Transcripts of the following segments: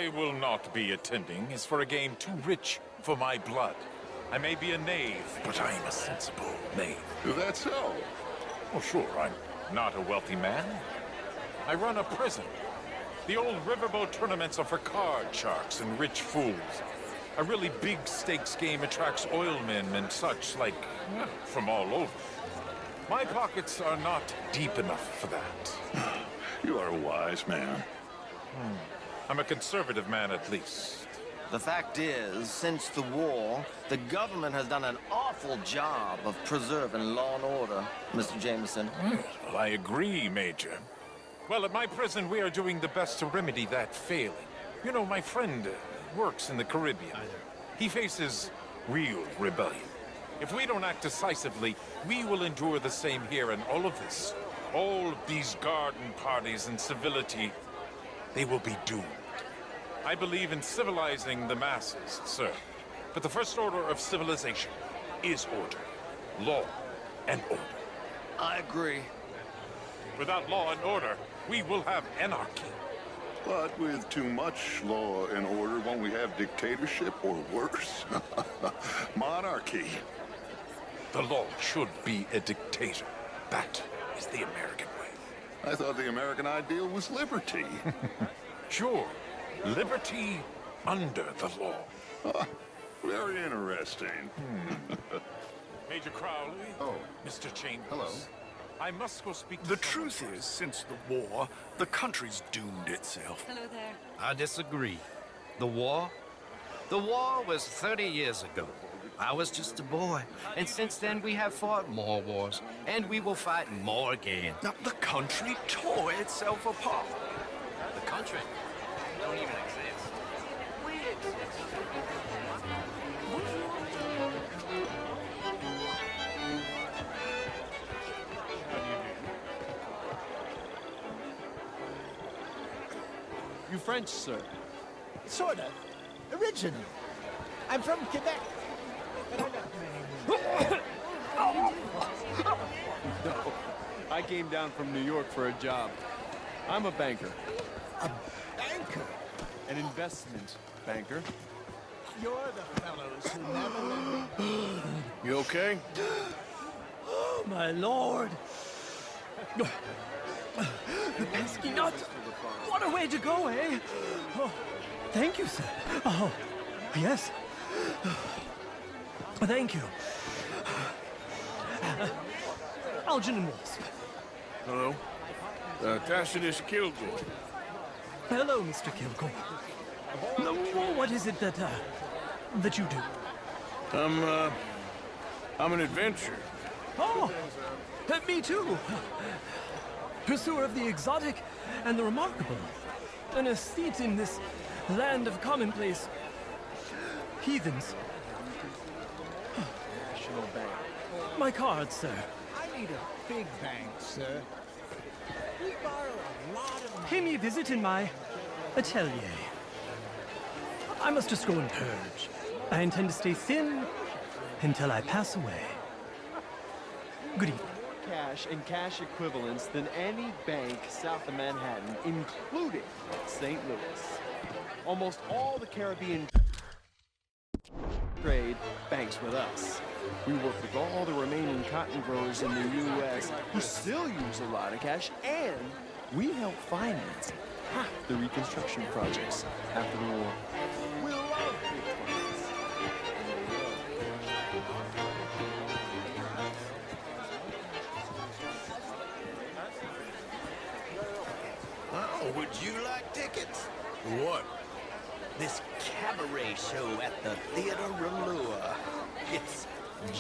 I will not be attending is for a game too rich for my blood. I may be a knave, but I am a sensible knave. Is that so? Oh, sure, I'm not a wealthy man. I run a prison. The old riverboat tournaments are for card sharks and rich fools. A really big stakes game attracts oilmen and such, like, well, from all over. My pockets are not deep enough for that. You are a wise man. I'm a conservative man, at least. The fact is, since the war, the government has done an awful job of preserving law and order, Mr. Jameson. Well, I agree, Major. Well, at my prison, we are doing the best to remedy that failing. You know, my friend works in the Caribbean. He faces real rebellion. If we don't act decisively, we will endure the same here, and all of this, all of these garden parties and civility, they will be doomed. I believe in civilizing the masses, sir. But the first order of civilization is order. Law and order. I agree. Without law and order, we will have anarchy. But with too much law and order, won't we have dictatorship or worse? Monarchy. The law should be a dictator. That is the American way. I thought the American ideal was liberty. Sure. Liberty under the law. Very interesting. Major Crowley. Oh. Mr. Chambers. Hello. I must go speak to The someone truth first. is, since the war, the country's doomed itself. Hello there. I disagree. The war was 30 years ago. I was just a boy, and since then we have fought more wars, and we will fight more again. Now, the country tore itself apart. The country don't even exist. We exist. You French, sir? Sort of. Original. I'm from Quebec. No, I came down from New York for a job. I'm a banker. A banker? An investment banker. You're the fellows who never let me... You okay? Oh, my lord! The pesky nut! What a way to go, eh? Oh, thank you, sir. Oh, yes. Thank you. Algernon Wasp. Hello? Tacitus Kilgore. Hello, Mr. Kilgore. What is it that you do? I'm an adventurer. Oh, me too. Pursuer of the exotic and the remarkable. An aesthete in this land of commonplace heathens. National Bank. My card, sir. I need a big bank, sir. We borrow a lot of money. Pay me a visit in my atelier. I must just go and purge. I intend to stay thin until I pass away. Good evening. More cash and cash equivalents than any bank south of Manhattan, including St. Louis. Almost all the Caribbean trade banks with us. We work with all the remaining cotton growers in the U.S. who still use a lot of cash, and we help finance half the reconstruction projects after the war. We love big banks. Oh, would you like tickets? What? This cabaret show at the Theater Rallua. It's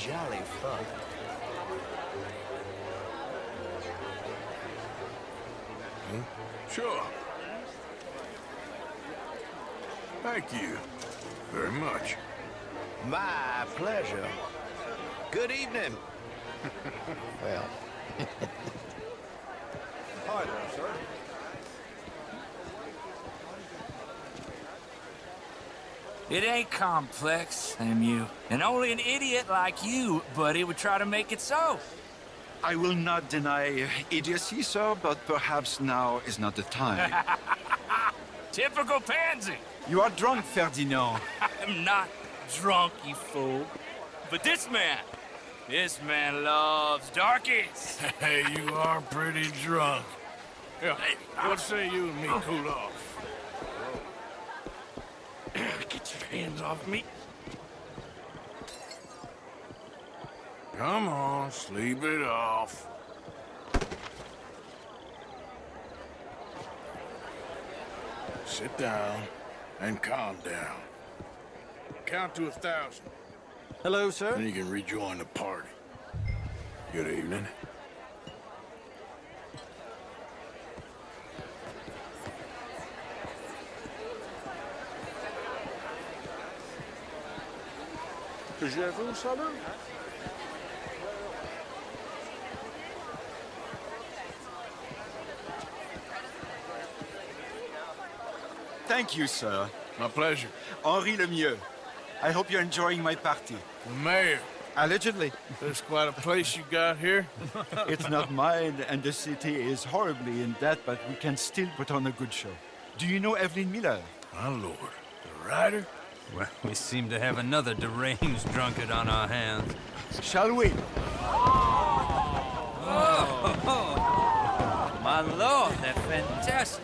jolly fun. Sure. Thank you very much. My pleasure. Good evening. Well. Hi there, sir. It ain't complex, MU. And only an idiot like you, buddy, would try to make it so. I will not deny idiocy, sir, but perhaps now is not the time. Typical pansy. You are drunk, Ferdinand. I'm not drunk, you fool. But this man loves darkies. Hey, you are pretty drunk. Yeah, what say you and me cool off? Get your hands off me. Come on, sleep it off. Sit down and calm down. Count to 1,000. Hello, sir. Then you can rejoin the party. Good evening. Gérez-vous, salut? Thank you, sir. My pleasure. Henri Lemieux. I hope you're enjoying my party. The mayor. Allegedly. There's quite a place you got here. It's not mine, and the city is horribly in debt, but we can still put on a good show. Do you know Evelyn Miller? My lord. The writer? Well, we seem to have another deranged drunkard on our hands. Shall we? Oh, my lord, they're fantastic.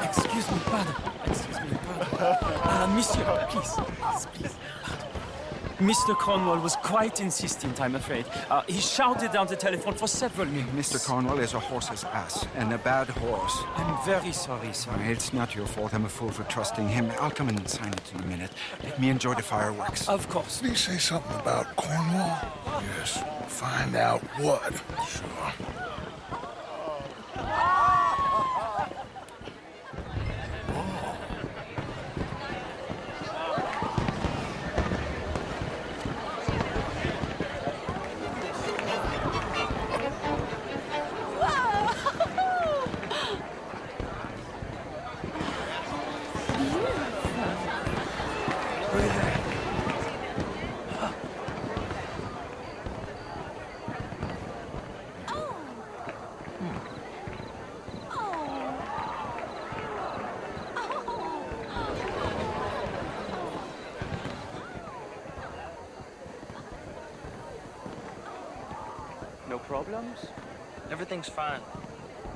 Excuse me, pardon. Excuse me, pardon. Monsieur, please, please. Mr. Cornwall was quite insistent, I'm afraid. He shouted down the telephone for several minutes. Mr. Cornwall is a horse's ass, and a bad horse. I'm very sorry, sir. It's not your fault. I'm a fool for trusting him. I'll come in and sign it in a minute. Let me enjoy the fireworks. Of course. Did he say something about Cornwall? Yes. Find out what. Sure. No problems? Everything's fine.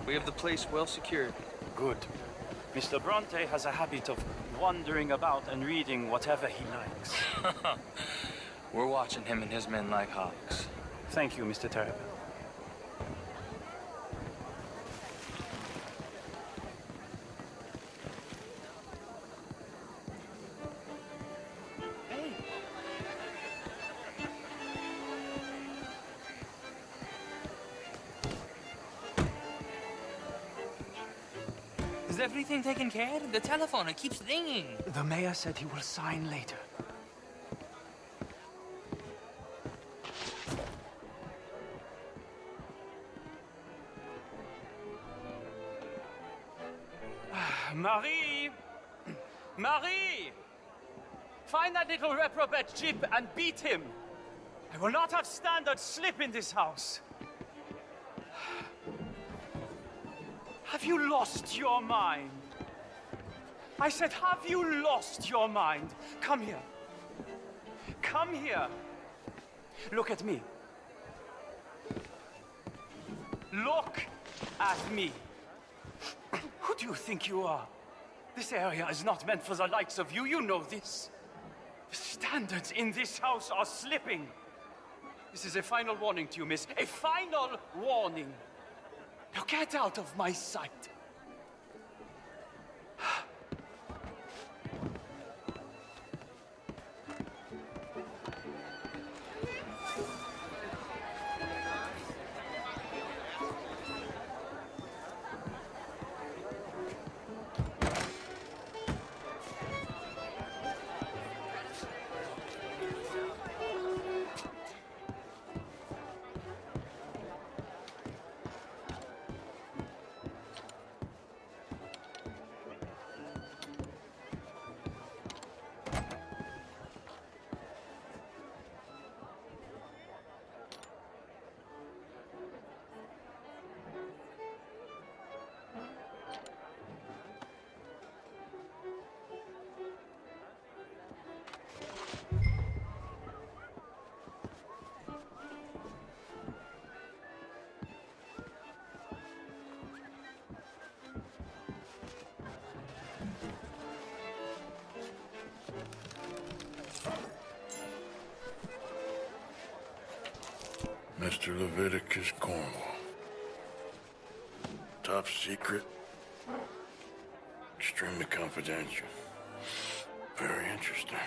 We have the place well secured. Good. Mr. Bronte has a habit of wandering about and reading whatever he likes. We're watching him and his men like hawks. Thank you, Mr. Terrapin. Is everything taken care of? The telephone, it keeps ringing. The mayor said he will sign later. Marie! Marie! Find that little reprobate Jip and beat him. I will not have standards slip in this house. Have you lost your mind? I said, have you lost your mind? Come here. Come here. Look at me. Look at me. Who do you think you are? This area is not meant for the likes of you. You know this. The standards in this house are slipping. This is a final warning to you, miss. A final warning. Now get out of my sight. Mr. Leviticus Cornwall. Top secret. Extremely confidential. Very interesting.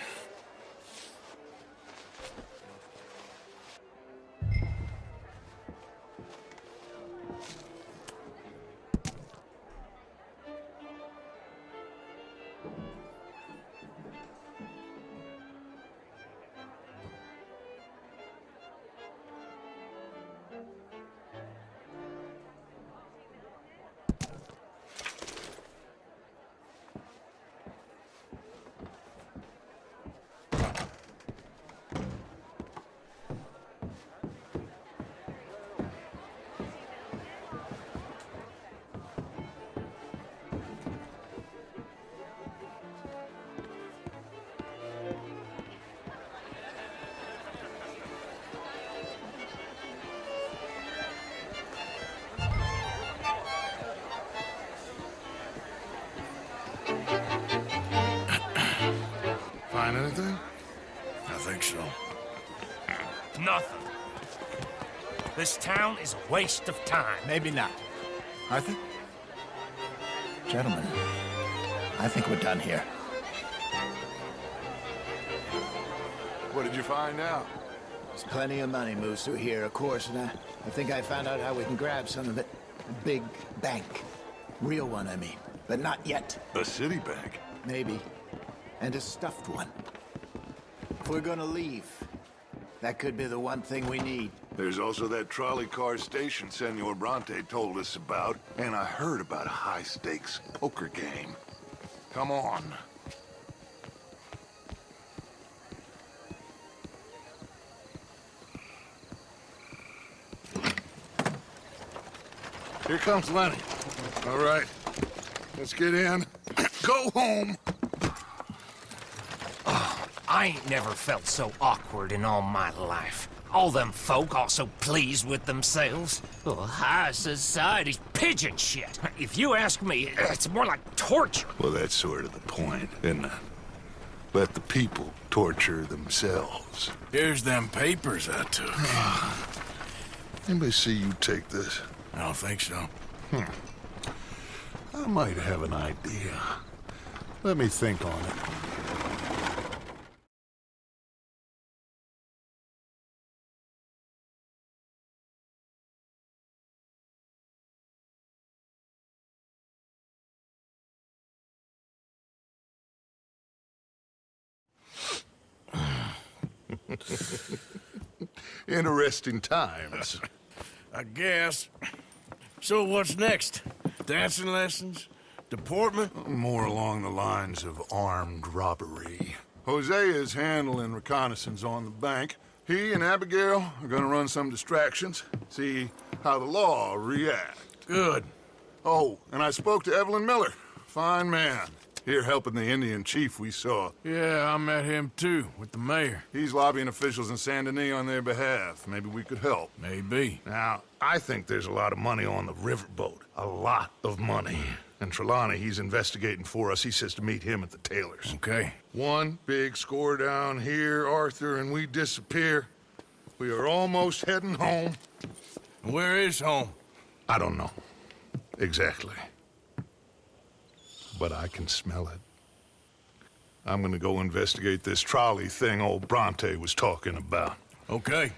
Find anything? I think so. Nothing. This town is a waste of time. Maybe not. Arthur? Gentlemen, I think we're done here. What did you find out? There's plenty of money moves through here, of course, and I think I found out how we can grab some of it. A big bank. Real one, I mean. But not yet. A city bank? Maybe. And a stuffed one. If we're gonna leave, that could be the one thing we need. There's also that trolley car station Senor Bronte told us about, and I heard about a high-stakes poker game. Come on. Here comes Lenny. All right. Let's get in. Go home. I ain't never felt so awkward in all my life. All them folk all so pleased with themselves. Oh, high society's pigeon shit. If you ask me, it's more like torture. Well, that's sort of the point, isn't it? Let the people torture themselves. Here's them papers I took. Anybody see you take this? I don't think so. I might have an idea. Let me think on it. Interesting times. I guess. So what's next? Dancing lessons? Deportment? More along the lines of armed robbery. Hosea is handling reconnaissance on the bank. He and Abigail are gonna run some distractions, see how the law reacts. Good. Oh, and I spoke to Evelyn Miller. Fine man. Here helping the Indian chief we saw. Yeah, I met him too, with the mayor. He's lobbying officials in Saint Denis on their behalf. Maybe we could help. Maybe. Now, I think there's a lot of money on the riverboat. A lot of money. And Trelawney, he's investigating for us. He says to meet him at the Taylors. Okay. One big score down here, Arthur, and we disappear. We are almost heading home. Where is home? I don't know. Exactly. But I can smell it. I'm gonna go investigate this trolley thing old Bronte was talking about. Okay.